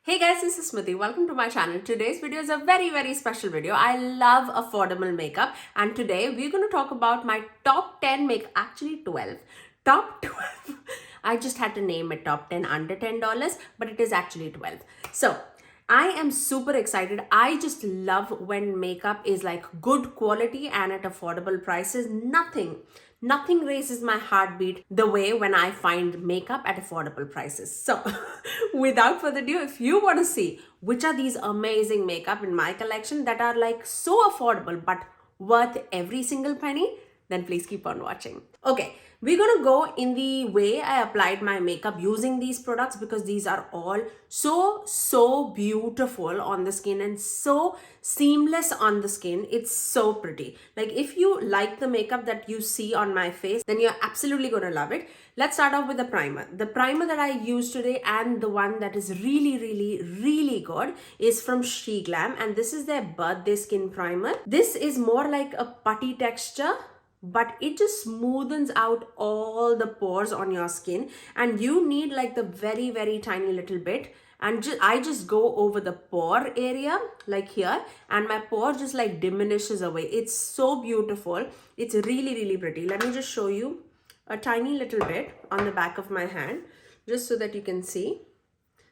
Hey guys, this is Smithy. Welcome to my channel. Today's video is a very special video. I love affordable makeup and today we're going to talk about my top 10 makeup, actually 12. Top 12. I just had to name it top 10 under $10, but it is actually 12. So, I am super excited. I just love when makeup is like good quality and at affordable prices. Nothing raises my heartbeat the way when I find makeup at affordable prices. So without further ado, if you want to see which are these amazing makeup in my collection that are like so affordable but worth every single penny, then please keep on watching. Okay, we're gonna go in the way I applied my makeup using these products because these are all so beautiful on the skin and so seamless on the skin. It's so pretty. Like if you like the makeup that you see on my face, then you're absolutely gonna love it. Let's start off with the primer. The primer that I use today and the one that is really good is from She Glam, and this is their birthday skin primer. This is more like a putty texture, but it just smoothens out all the pores on your skin, and you need like the very tiny little bit, and I just go over the pore area like here, and my pore just like diminishes away. It's so beautiful. It's really pretty. Let me just show you a tiny little bit on the back of my hand just so that you can see.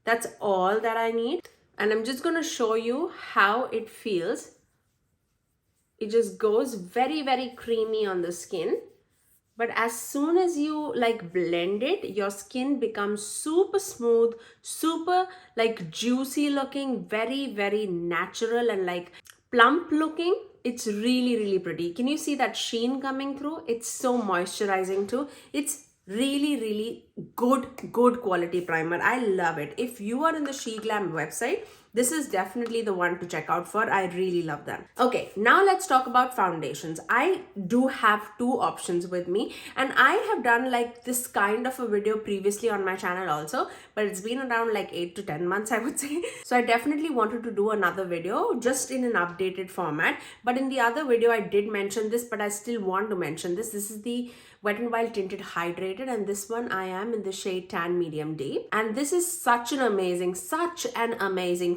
That's all that I need, and I'm just going to show you how it feels. It just goes very creamy on the skin, but as soon as you like blend it, your skin becomes super smooth, super like juicy looking, very natural and like plump looking. It's really pretty. Can you see that sheen coming through? It's so moisturizing too. It's really good quality primer. I love it. If you are in the She Glam website, this is definitely the one to check out for. I really love them. Okay, now let's talk about foundations. I do have two options with me, and I have done like this kind of a video previously on my channel also, but it's been around like 8 to 10 months, I would say. So I definitely wanted to do another video just in an updated format. But in the other video, I did mention this, but I still want to mention this. This is the Wet n Wild Tinted Hydrated, and this one I am in the shade Tan Medium Deep, and this is such an amazing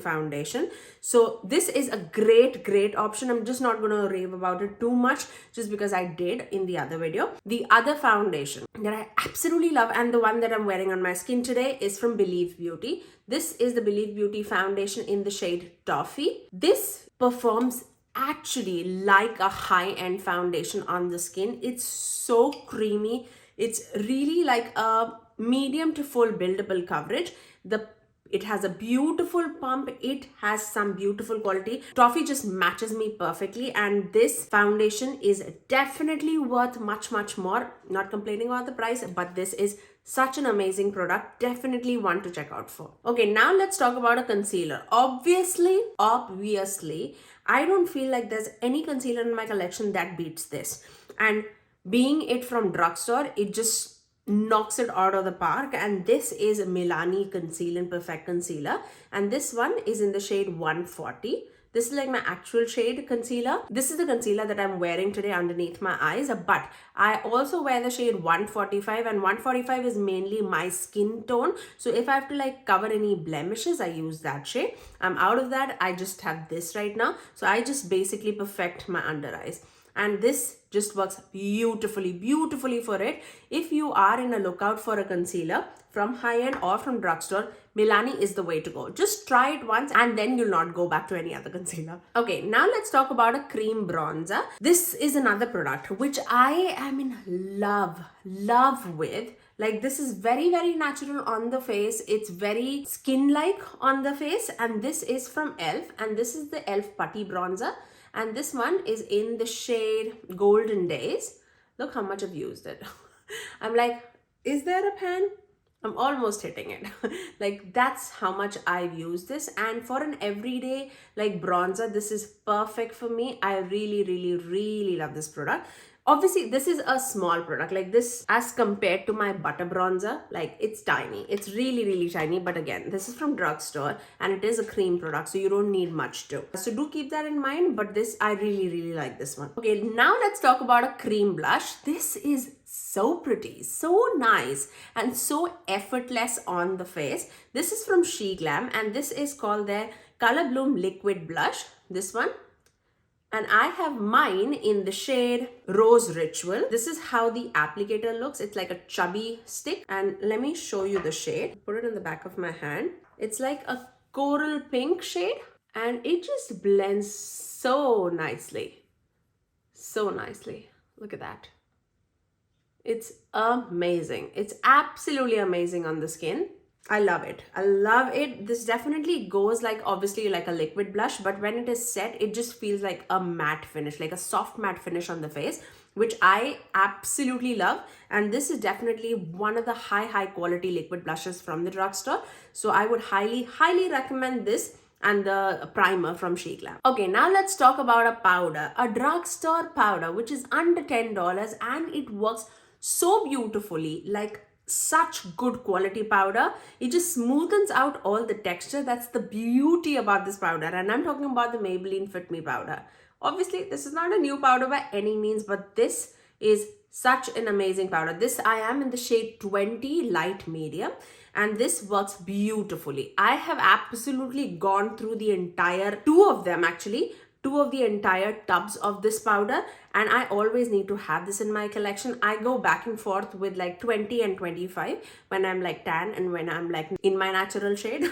foundation. So this is a great option. I'm just not going to rave about it too much just because I did in the other video. The other foundation that I absolutely love and the one that I'm wearing on my skin today is from Believe Beauty. This is the Believe Beauty foundation in the shade Toffee. This performs actually like a high-end foundation on the skin. It's so creamy. It's really like a medium to full buildable coverage. It has a beautiful pump. It has some beautiful quality. Toffee just matches me perfectly, and this foundation is definitely worth much more. Not complaining about the price, but this is such an amazing product. Definitely one to check out for. Okay, now let's talk about a concealer. Obviously, I don't feel like there's any concealer in my collection that beats this. And being it from drugstore, it just knocks it out of the park. And this is Milani Conceal and Perfect Concealer, and this one is in the shade 140. This is like my actual shade concealer. This is the concealer that I'm wearing today underneath my eyes, but I also wear the shade 145, and 145 is mainly my skin tone. So if I have to like cover any blemishes, I use that shade. I'm out of that. I just have this right now. So I just basically perfect my under eyes. And this just works beautifully for it. If you are in a lookout for a concealer from high-end or from drugstore, Milani is the way to go. Just try it once and then you'll not go back to any other concealer. Okay, now let's talk about a cream bronzer. This is another product which I am in love with. Like this is very natural on the face. It's very skin-like on the face, and this is from e.l.f. and this is the e.l.f. Putty Bronzer. And this one is in the shade Golden Days. Look how much I've used it. I'm like, is there a pan? I'm almost hitting it. Like that's how much I've used this. And for an everyday like bronzer, this is perfect for me. I really love this product. Obviously, this is a small product. Like this, as compared to my butter bronzer, like it's tiny. It's really, really tiny. But again, this is from drugstore and it is a cream product, so you don't need much to. So do keep that in mind. But this, I really, really like this one. Okay, now let's talk about a cream blush. This is so pretty, so nice, and so effortless on the face. This is from She Glam and this is called their Color Bloom Liquid Blush. This one. And I have mine in the shade Rose Ritual. This is how the applicator looks. It's like a chubby stick. And let me show you the shade. Put it in the back of my hand. It's like a coral pink shade. And it just blends so nicely. So nicely. Look at that. It's amazing. It's absolutely amazing on the skin. I love it. I love it. This definitely goes like obviously like a liquid blush, but when it is set, it just feels like a matte finish, like a soft matte finish on the face, which I absolutely love. And this is definitely one of the high quality liquid blushes from the drugstore. So I would highly recommend this and the primer from She Glam. Okay, now let's talk about a powder, a drugstore powder, which is under $10 and it works so beautifully, like such good quality powder. It just smoothens out all the texture. That's the beauty about this powder. And I'm talking about the Maybelline Fit Me powder. Obviously, this is not a new powder by any means, but this is such an amazing powder. This I am in the shade 20 light medium and this works beautifully. I have absolutely gone through the entire two of the entire tubs of this powder, and I always need to have this in my collection. I go back and forth with like 20 and 25 when I'm like tan and when I'm like in my natural shade.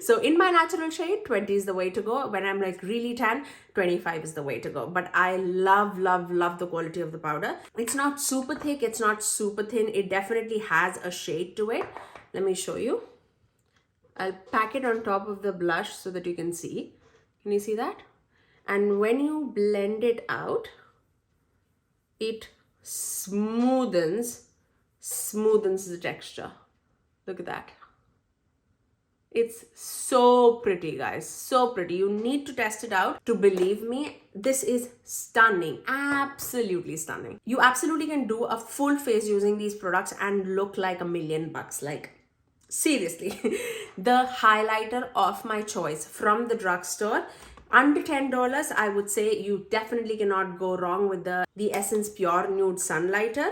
So in my natural shade, 20 is the way to go. When I'm like really tan, 25 is the way to go. But I love the quality of the powder. It's not super thick, it's not super thin. It definitely has a shade to it. Let me show you. I'll pack it on top of the blush so that you can see. Can you see that? And when you blend it out, it smoothens the texture. Look at that. It's so pretty, guys. So pretty. You need to test it out to believe me. This is stunning. Absolutely stunning. You absolutely can do a full face using these products and look like $1,000,000. Like, seriously. The highlighter of my choice from the drugstore. Under $10, I would say you definitely cannot go wrong with the Essence Pure Nude Sunlighter.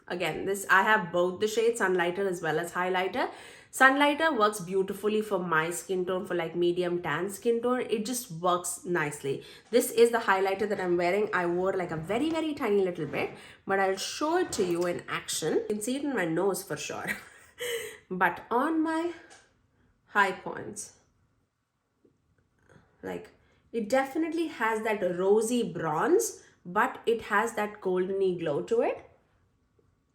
Again, this I have both the shades, Sunlighter as well as Highlighter. Sunlighter works beautifully for my skin tone, for like medium tan skin tone. It just works nicely. This is the highlighter that I'm wearing. I wore like a very tiny little bit, but I'll show it to you in action. You can see it in my nose for sure. But on my high points, like, it definitely has that rosy bronze, but it has that goldeny glow to it.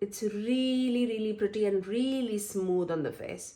It's really pretty and really smooth on the face.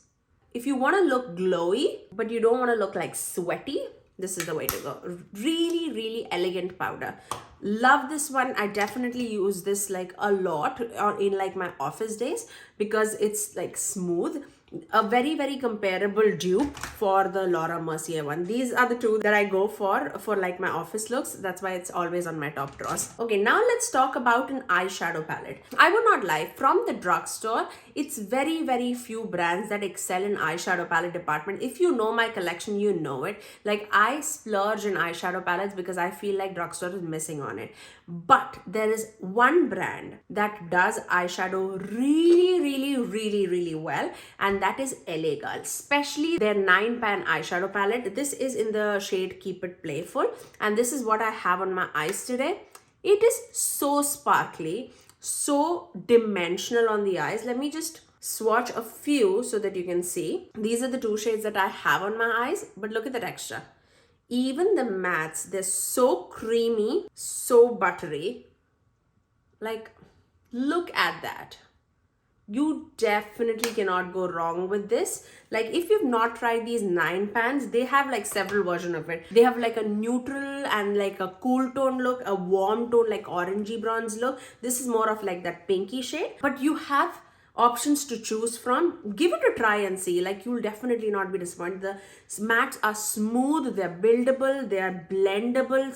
If you want to look glowy, but you don't want to look like sweaty, this is the way to go. Really elegant powder. Love this one. I definitely use this like a lot in like my office days because it's like smooth. A very comparable dupe for the Laura Mercier one. These are the two that I go for like my office looks. That's why it's always on my top drawers. Okay, now let's talk about an eyeshadow palette. I would not lie, from the drugstore, it's very few brands that excel in eyeshadow palette department. If you know my collection, you know it. Like, I splurge in eyeshadow palettes because I feel like drugstore is missing on it. But there is one brand that does eyeshadow really well, and that is LA Girl, especially their 9-pan eyeshadow palette. This is in the shade Keep It Playful, and this is what I have on my eyes today. It is so sparkly, so dimensional on the eyes. Let me just swatch a few so that you can see. These are the two shades that I have on my eyes, but look at the texture. Even the mattes, they're so creamy, so buttery. Like, look at that. You definitely cannot go wrong with this. Like, if you've not tried these 9-pans, they have like several versions of it. They have like a neutral and like a cool tone look, a warm tone like orangey bronze look. This is more of like that pinky shade, but you have options to choose from. Give it a try and see. Like, you'll definitely not be disappointed. The mattes are smooth, they're buildable, they are blendable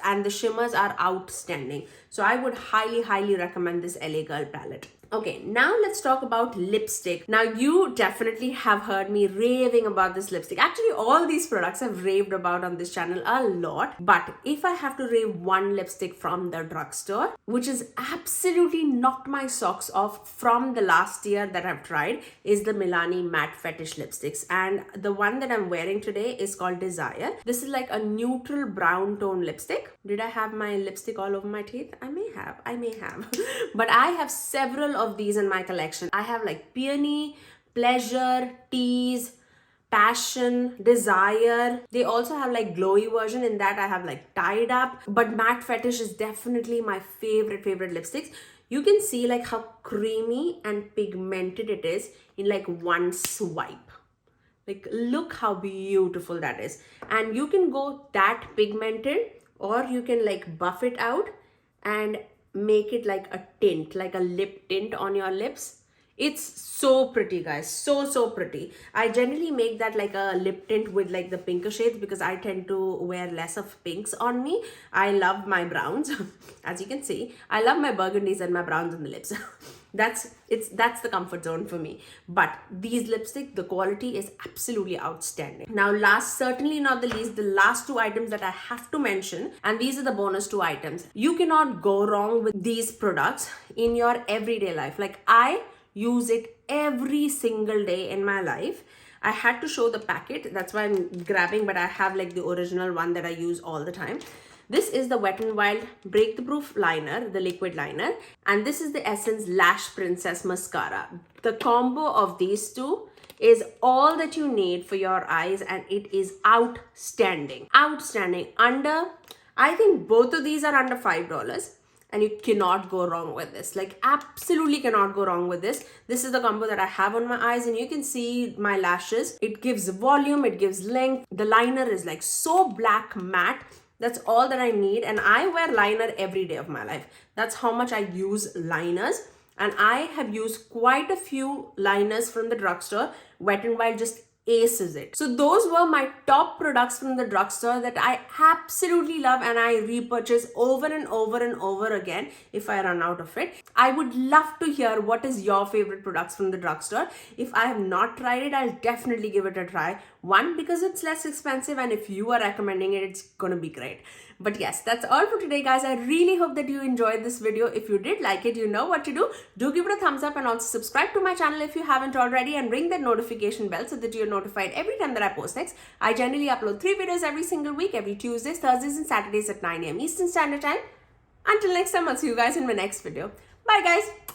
and the shimmers are outstanding. So I would highly recommend this LA Girl palette. Okay, now let's talk about lipstick. Now you definitely have heard me raving about this lipstick. Actually, all these products I've raved about on this channel a lot. But if I have to rave one lipstick from the drugstore, which has absolutely knocked my socks off from the last year that I've tried, is the Milani Matte Fetish lipsticks. And the one that I'm wearing today is called Desire. This is like a neutral brown tone lipstick. Did I have my lipstick all over my teeth? I may have. But I have several of these in my collection. I have like Peony, Pleasure, Tease, Passion, Desire. They also have like glowy version. In that I have like Tied Up. But Matte Fetish is definitely my favorite lipsticks. You can see like how creamy and pigmented it is in like one swipe. Like, look how beautiful that is. And you can go that pigmented, or you can like buff it out and make it like a tint, like a lip tint on your lips. It's so pretty, guys. So pretty. I generally make that like a lip tint with like the pinker shades because I tend to wear less of pinks on me. I love my browns. As you can see, I love my burgundies and my browns on the lips. That's the comfort zone for me. But these lipstick, the quality is absolutely outstanding. Now, last, certainly not the least, the last two items that I have to mention, and these are the bonus two items. You cannot go wrong with these products in your everyday life. Like, I use it every single day in my life. I had to show the packet, that's why I'm grabbing, but I have like the original one that I use all the time. This is the Wet n Wild Break the Proof liner, the liquid liner, and this is the Essence Lash Princess mascara. The combo of these two is all that you need for your eyes, and it is outstanding. I think both of these are under $5. And you cannot go wrong with this. Like, absolutely cannot go wrong with this. This is the combo that I have on my eyes, and you can see my lashes. It gives volume, it gives length. The liner is like so black matte. That's all that I need. And I wear liner every day of my life. That's how much I use liners. And I have used quite a few liners from the drugstore. Wet n Wild just aces it. So those were my top products from the drugstore that I absolutely love, and I repurchase over and over again if I run out of it. I would love to hear what is your favorite products from the drugstore. If I have not tried it, I'll definitely give it a try. One, because it's less expensive, and if you are recommending it, it's gonna be great. But yes, that's all for today, guys. I really hope that you enjoyed this video. If you did like it, you know what to do. Do give it a thumbs up, and also subscribe to my channel if you haven't already, and ring that notification bell so that you're notified every time that I post next. I generally upload 3 videos every single week, every Tuesdays, Thursdays, and Saturdays at 9 AM Eastern Standard Time. Until next time, I'll see you guys in my next video. Bye, guys.